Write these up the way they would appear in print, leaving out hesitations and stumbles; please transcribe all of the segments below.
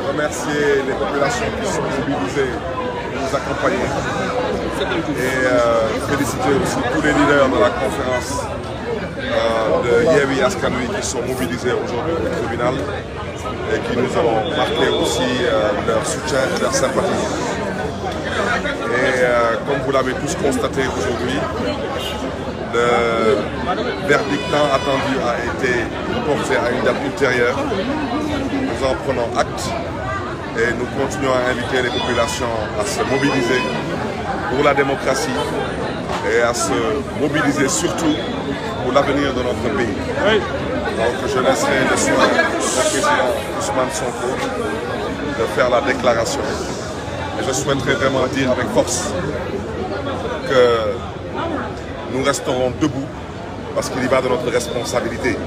Remercier les populations qui sont mobilisées pour nous accompagner et féliciter aussi tous les leaders de la conférence de Yewwi Askan Wi qui sont mobilisés aujourd'hui au tribunal et qui nous ont marqué aussi leur soutien et leur sympathie. Et comme vous l'avez tous constaté aujourd'hui, le verdict tant attendu a été porté à une date ultérieure. Nous en prenons acte et nous continuons à inviter les populations à se mobiliser pour la démocratie et à se mobiliser surtout pour l'avenir de notre pays. Donc je laisserai le soin au président Ousmane Sonko de faire la déclaration. Et je souhaiterais vraiment dire avec force que nous resterons debout parce qu'il y va de notre responsabilité.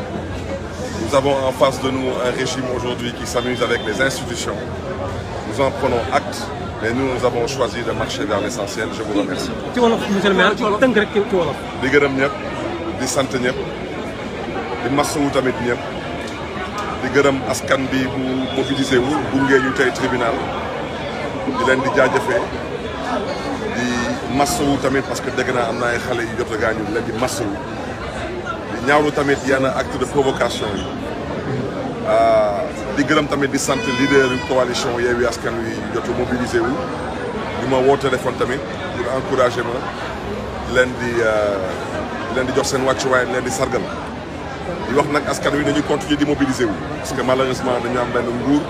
Nous avons en face de nous un régime aujourd'hui qui s'amuse avec les institutions. Nous en prenons acte, mais nous avons choisi de marcher vers l'essentiel. Je vous remercie. di gërëm ñëpp di sant ñëpp di masawu tamit ñëpp di gërëm askan bi bu mobilisé wu gunge ñu tey tribunal di leen di jaajëfee di masawu tamit parce que dégg naa am na ay xale yu jot a gaañu di leen di masawu di ñaawlu tamit yenn acte de provocation yi di gërëm tamit di sant leader yu coalition Yewwi Askan Wi jot a mobilisé wu ñu ma woo téléphone tamit pour encourager ma di leen di jox seen wàccuwaay leen di sargal di wax nag askan wi dañuy continuer di mobiliser wu parce que malheureusement dañu am benn nguur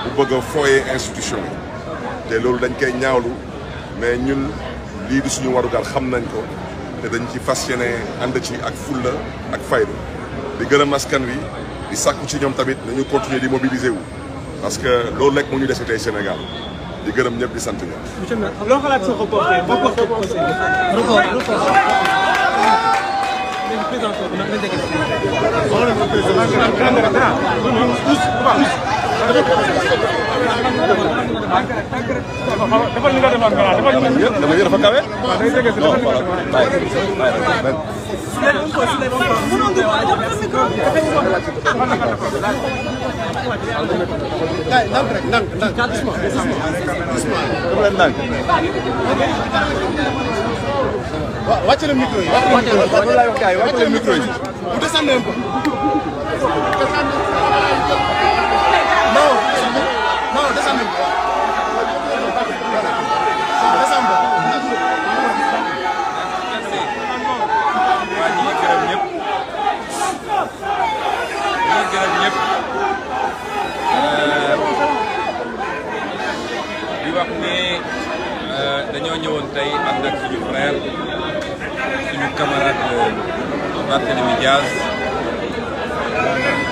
bu bëgg a fooyee institution yi te loolu dañ koy ñaawlu mais ñun lii di suñu warugal xam nañ ko te dañ ci fas yéene ànd ci ak fulla ak fayda di gërëm askan wi di sàkku ci ñoom tamit nañu continuer di mobiliser wu parce que loolu rek moo ñu dese tey Sénégal di gërëm ñëpp di sant ñëpp. monsieur le maire loo xalaat sa reporté boo porté procès report Wàcce le micro yi. Wàcce le micro yi. Vous descendez un peu. Non, non, descendez. di wax ne dañoo ñëwoon tey ànd ak suñu frère suñu camarade Barthélémy Dias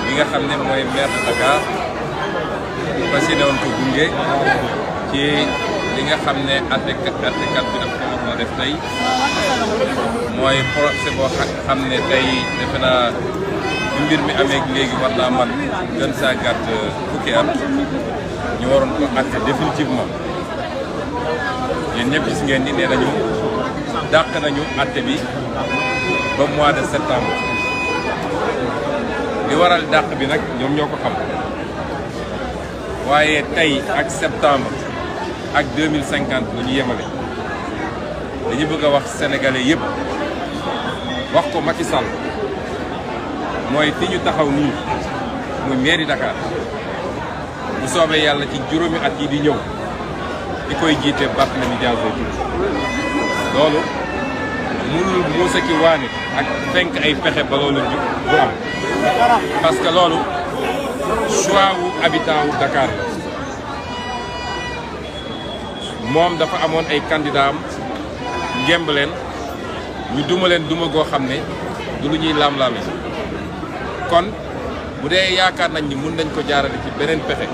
bi nga xam ne mooy maire de Dakar fas yéene woon ko gunge ci li nga xam ne àttekat bi daf ko war na def tey mooy procès boo xam ne tey defe naa bu mbir mi amee léegi war naa mat gën saa gàtt fukki at ñu waroon ko àtte définitivement yéen ñëpp gis ngeen ni nee nañu dàq nañu àtte bi ba mois de septembre li waral dàq bi nag ñoom ñoo ko xam waaye tey ak septembre ak 2050 la ñu yemale dañu bëgg a wax sénégalais yëpp wax ko Macky Sall mooy fi ñu taxaw nii muy mairie Dakar bu soobee yàlla ci juróomi at yi di ñëw di koy jiite Barthélémy Dias loolu mënul muusa ki waane ak fenk ay pexe ba loolu du am parce que loolu choix wu habitant wu Dakar la moom dafa amoon ay candidat am ngemb leen ñu duma leen duma goo xam ne du lu ñuy laam-laame kon bu dee yaakaar nañ ni mun nañ ko jaarale ci beneen pexe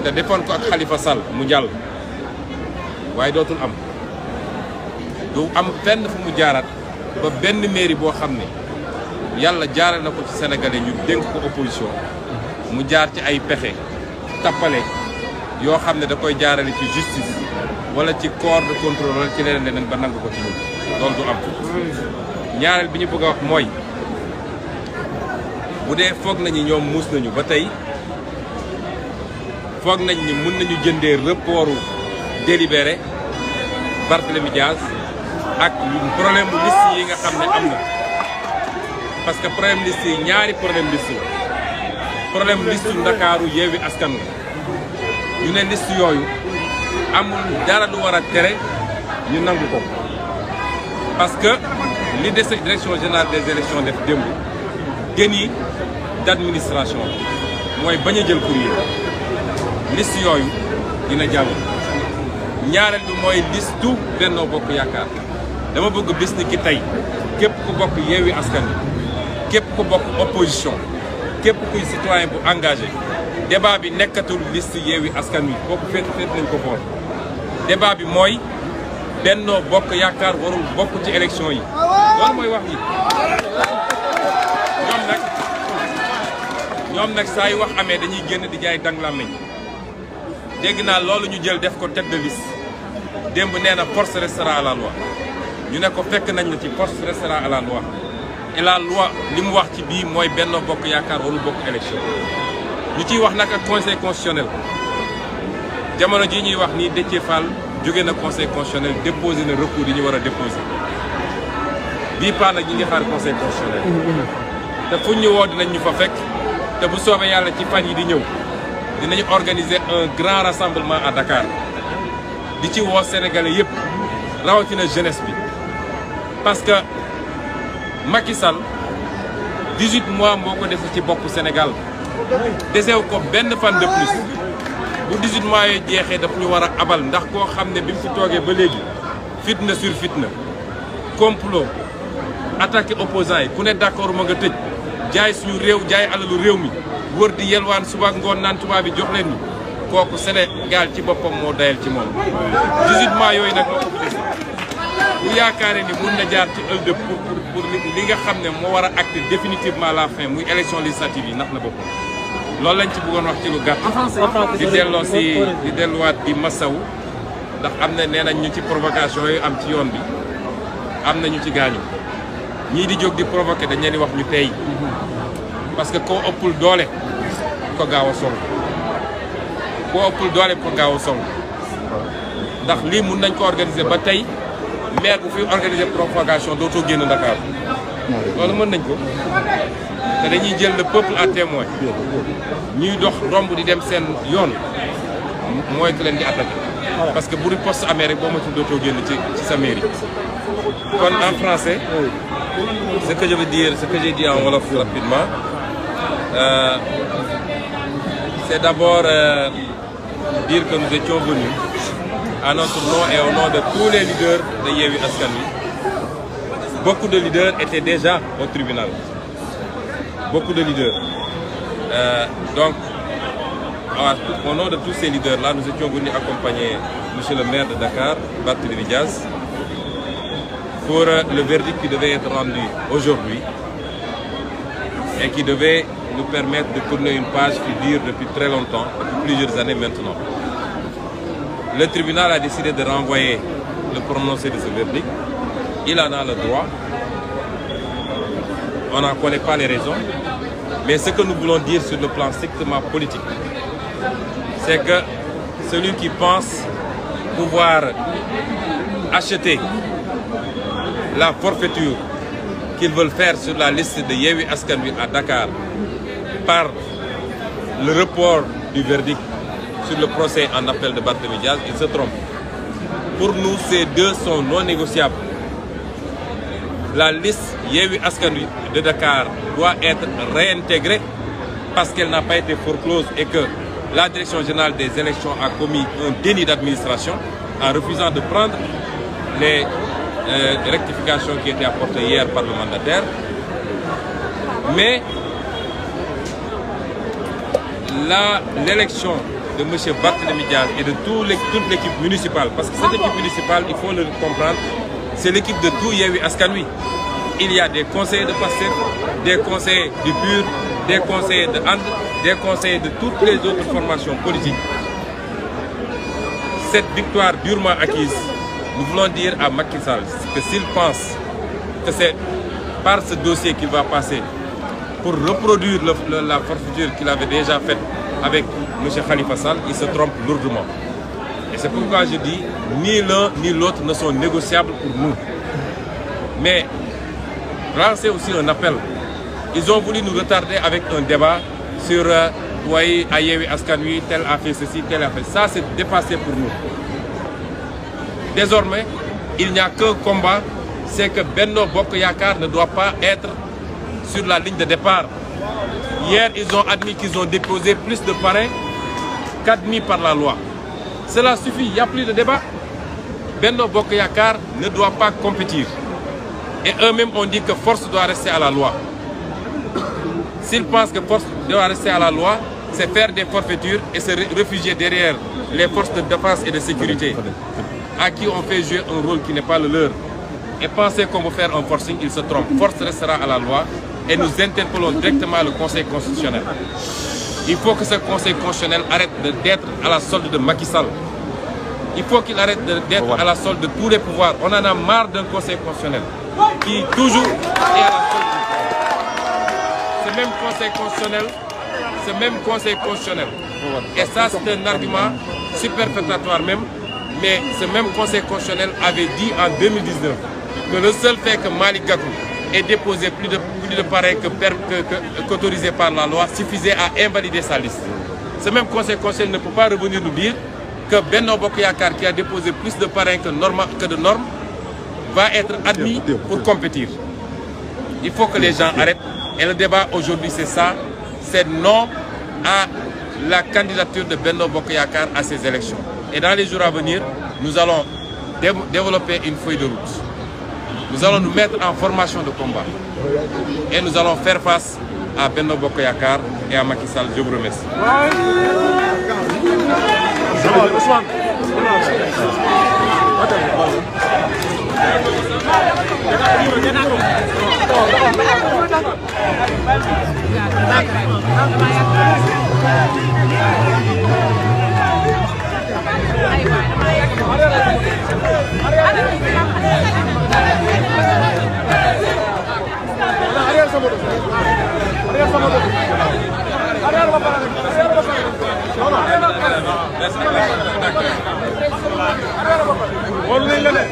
te defoon ko ak Khalifa Sall mu jàll waaye dootul am du am fenn fu mu jaaraat ba benn mairie boo xam ne yàlla jaarale na ko ci sénégalais ñu dénk ko opposition mu jaar ci ay pexe tappale yoo xam ne da koy jaarale ci justice wala ci corps de contrôle wala ci leneen ba nangu ko ci ñun loolu du am ñaareel bi ñu bëgg a wax mooy bu dee foog nañu ñoom muus nañu ba tey foog nañ ni mun nañu jëndee reportu délibéré Barthélémy Dias ak problème bu liste yi nga xam ne am na parce que problème liste yi ñaari problème liste la problème liste Ndakaaru Yewwi Askan Wi ñu ne liste yooyu amul dara lu war a tere ñu nangu ko parce que li des direction générale des élections def démb déni d'administration mooy bañ a jël courrier liste yooyu dina jàll ñaareel bi mooy liste Benno Bokk Yaakaar dama bëgg bis ni ki tey képp ku bokk Yewwi Askan Wi képp ku bokk opposition képp kuy citoyen bu engagé débat bi nekkatul liste Yewwi Askan Wi kooku féet nañ ko bool débat bi mooy Benno Bokk Yaakaar warul bokk ci élection yi loolu mooy wax yi ñoom nag saa yu wax amee dañuy génn di jaay dang la meñ dégg naa loolu ñu jël def ko tête de liste démb nee na force restera à la loi ñu ne ko fekk nañ la ci force restera à la loi et la loi li mu wax ci bii mooy Benno Bokk Yaakaar warul bokk élection ñu ciy wax nag ak conseil constitutionnel jamono ji ñuy wax nii Déthié Fall jóge na conseil constitutionnel déposé na recours yi ñu war a déposé bii paa nag ñi ngi xaar conseil constitutionnel te fu ñu woo dinañ ñu fa fekk te bu soobee yàlla ci fan yi di ñëw dinañu organiser un grand rassemblement à Dakar di ci woo sénégalais yëpp rawatina jeunesse bi parce que Macky Sall 18 mois moo ko dese ci bopp Sénégal desew ko benn fan de plus bu 18 mois yooyu jeexee daf ñu war a abal ndax koo xam ne bi mu fi toogee ba léegi fitna sur fitna complot attaqué opposants yi ku ne d'accord ma nga tëj jaay suñu réew jaay alalu réew mi wër di yelwaan suba ngoon naan tubaab bi jox leen ni kooku Sénégal ci boppam moo dayal ci moom 18 mois yooyu nag moo ko fi dese bu yaakaaree ni mun na jaar ci ëllëg pour li nga xam ne moo war a acter définitivement la fin muy élection législative yi ndax na boppam loolu lañ ci bëggoon wax ci lu gàtt. di delloo si di delluwaat di masawu ndax am na nee nañ ñu ci provocation yooyu am ci yoon bi am na ñu ci gaañu ñii di jóg di provoquer dañ leen di wax ñu tey parce que koo ëppul doole ko gaaw a song koo ëppul doole ko gaaw a song ndax lii mun nañ ko organiser ba tey maire bu fi organiser provocation dootoo génn Dakar loolu mën nañ ko te dañuy jël le peuple à témoin ñuy dox romb di dem seen yoon mooy que leen di attaqué parce que bu riposte amee rek boo matul dootoo génn ci sa mairie. kon en français ce que je veux dire ce que j'ai dit en wolof rapidement c'est d'abord dire que nous étions venus à notre nom et au nom de tous les leaders de Yewwi Askan Wi. Beaucoup de leaders étaient déjà au tribunal. Beaucoup de leaders. Donc, au nom de tous ces leaders-là, nous étions venus accompagner M. le maire de Dakar, Barthélémy Diaz, pour le verdict qui devait être rendu aujourd'hui et qui devait nous permettre de tourner une page qui dure depuis très longtemps, depuis plusieurs années maintenant. Le tribunal a décidé de renvoyer le prononcé de ce verdict. Il en a le droit. On n'en connaît pas les raisons. Mais ce que nous voulons dire sur le plan strictement politique, c'est que celui qui pense pouvoir acheter la forfaiture qu'ils veulent faire sur la liste de Yewwi Askan Wi à Dakar par le report du verdict sur le procès en appel de Barthélémy Diaz, il se trompe. Pour nous, ces deux sont non négociables. La liste Yewwi Askan Wi de Dakar doit être réintégrée parce qu'elle n'a pas été foreclose et que la Direction générale des élections a commis un déni d'administration en refusant de prendre les rectifications qui étaient apportées hier par le mandataire. Mais l'élection de M. Barthélémy Diaz et de toute l'équipe municipale, parce que cette équipe municipale, il faut le comprendre, c'est l'équipe de tout Yewwi Askan Wi. Il y a des conseillers de PASTEF, des conseillers du PUR, des conseillers de AND, des conseillers de toutes les autres formations politiques. Cette victoire durement acquise, nous voulons dire à Macky Sall que s'il pense que c'est par ce dossier qu'il va passer pour reproduire la forfaiture qu'il avait déjà faite avec M. Khalifa Sall, il se trompe lourdement. Et c'est pourquoi je dis, ni l'un ni l'autre ne sont négociables pour nous. Mais lancer aussi un appel. Ils ont voulu nous retarder avec un débat sur oui, à Yewwi Askan Wi, tel a fait ceci, tel a fait ça. C'est dépassé pour nous. Désormais, il n'y a qu'un combat, c'est que Benno Bokk Yakaar ne doit pas être sur la ligne de départ. Hier, ils ont admis qu'ils ont déposé plus de parrains qu'admis par la loi. Cela suffit, il n'y a plus de débat. Benno Bokk Yakaar ne doit pas compétir. Et eux-mêmes ont dit que force doit rester à la loi. S'ils pensent que force doit rester à la loi, c'est faire des forfaitures et se réfugier derrière les forces de défense et de sécurité à qui on fait jouer un rôle qui n'est pas le leur. Et penser qu'on veut faire un forcing, ils se trompent. Force restera à la loi et nous interpellons directement le Conseil constitutionnel. Il faut que ce Conseil constitutionnel arrête d'être à la solde de Macky Sall. Il faut qu'il arrête d'être à la solde de tous les pouvoirs. On en a marre d'un Conseil constitutionnel qui toujours est à la solde. Ce même Conseil constitutionnel, et ça c'est un argument superfétatoire même, mais ce même Conseil constitutionnel avait dit en 2019 que le seul fait que Malick Gakou ait déposé plus de parrains qu'autorisé par la loi suffisait à invalider sa liste. Ce même Conseil constitutionnel ne peut pas revenir nous dire que Benno Bokk Yakaar, qui a déposé plus de parrains que de normes, va être admis pour compétir. Il faut que les gens arrêtent. Et le débat aujourd'hui, c'est ça. C'est non à la candidature de Benno Bokk Yakaar à ces élections. Et dans les jours à venir, nous allons développer une feuille de route. Nous allons nous mettre en formation de combat. Et nous allons faire face à Benno Bokk Yakaar et à Macky Sall. Je vous remercie. D'accord. Wala nañ la de.